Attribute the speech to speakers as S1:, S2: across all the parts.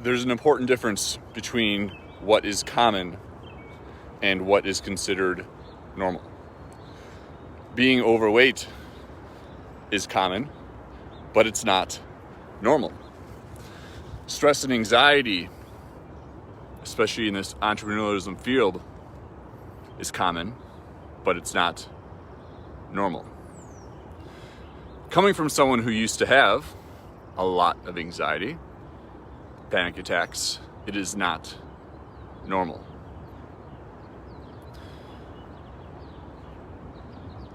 S1: there's an important difference between what is common and what is considered normal. Being overweight is common, but it's not normal. Stress and anxiety, especially in this entrepreneurialism field, is common, but it's not normal. Coming from someone who used to have a lot of anxiety, panic attacks, it is not normal.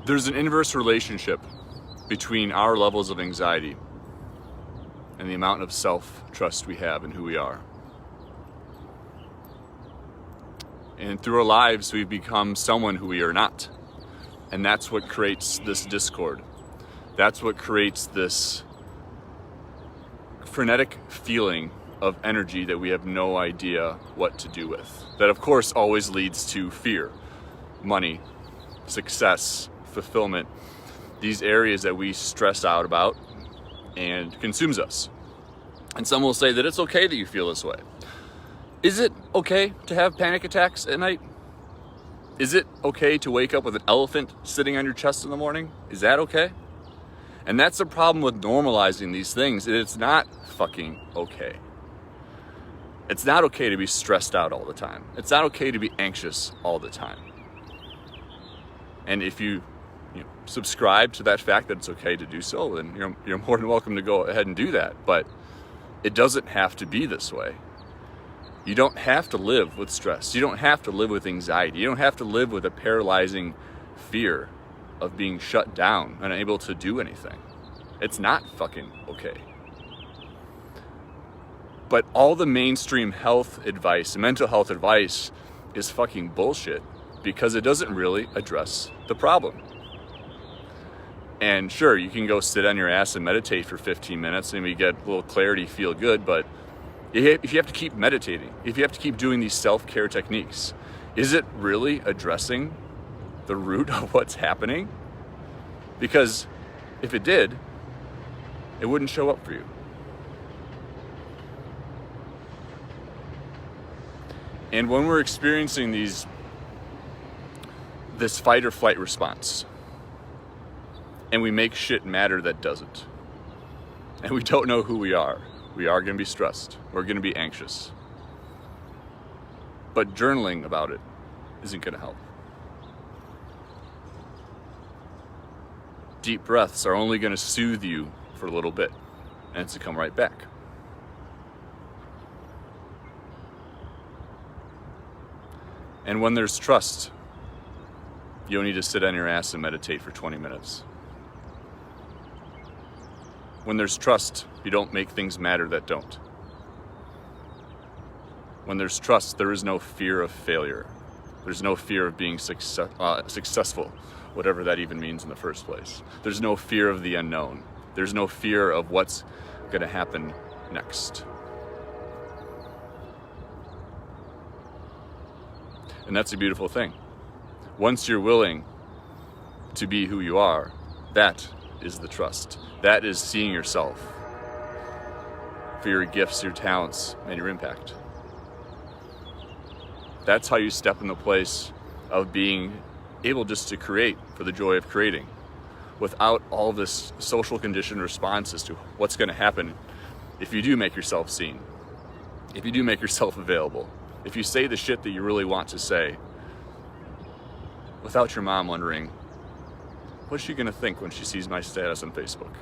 S1: There's an inverse relationship between our levels of anxiety and the amount of self-trust we have in who we are. And through our lives, we've become someone who we are not. And that's what creates this discord. That's what creates this frenetic feeling of energy that we have no idea what to do with. That, of course, always leads to fear, money, success, fulfillment, these areas that we stress out about and consumes us. And some will say that it's okay that you feel this way. Is it okay to have panic attacks at night? Is it okay to wake up with an elephant sitting on your chest in the morning? Is that okay? And that's the problem with normalizing these things. It's not fucking okay. It's not okay to be stressed out all the time. It's not okay to be anxious all the time. And if you subscribe to that fact that it's okay to do so, then you're more than welcome to go ahead and do that. But it doesn't have to be this way. You don't have to live with stress. You don't have to live with anxiety. You don't have to live with a paralyzing fear of being shut down and unable to do anything. It's not fucking okay. But all the mainstream health advice, mental health advice, is fucking bullshit because it doesn't really address the problem. And sure, you can go sit on your ass and meditate for 15 minutes and maybe get a little clarity, feel good, but if you have to keep meditating, if you have to keep doing these self-care techniques, is it really addressing the root of what's happening? Because if it did, it wouldn't show up for you. And when we're experiencing this fight or flight response, and we make shit matter that doesn't, and we don't know who we are going to be stressed. We're going to be anxious. But journaling about it isn't going to help. Deep breaths are only going to soothe you for a little bit, and it's to come right back. And when there's trust, you don't need to sit on your ass and meditate for 20 minutes. When there's trust, you don't make things matter that don't. When there's trust, there is no fear of failure. There's no fear of being successful, whatever that even means in the first place. There's no fear of the unknown. There's no fear of what's going to happen next. And that's a beautiful thing. Once you're willing to be who you are, that is the trust. That is seeing yourself for your gifts, your talents, and your impact. That's how you step in the place of being able just to create for the joy of creating, without all this social conditioned response as to what's going to happen if you do make yourself seen, if you do make yourself available, if you say the shit that you really want to say, without your mom wondering, what's she going to think when she sees my status on Facebook?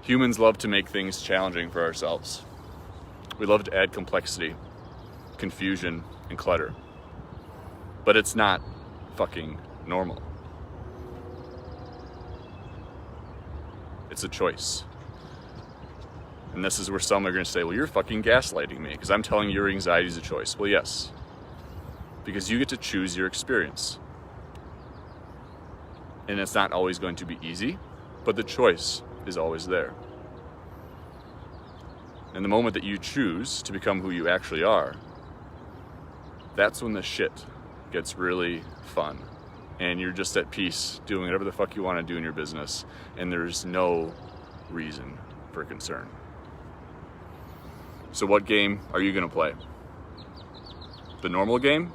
S1: Humans love to make things challenging for ourselves. We love to add complexity, confusion, and clutter. But it's not fucking normal. It's a choice. And this is where some are going to say, well, you're fucking gaslighting me because I'm telling you your anxiety is a choice. Well, yes. Because you get to choose your experience. And it's not always going to be easy, but the choice is always there. And the moment that you choose to become who you actually are, that's when the shit gets really fun and you're just at peace doing whatever the fuck you want to do in your business, and there's no reason for concern. So what game are you going to play? The normal game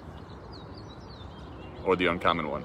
S1: or the uncommon one?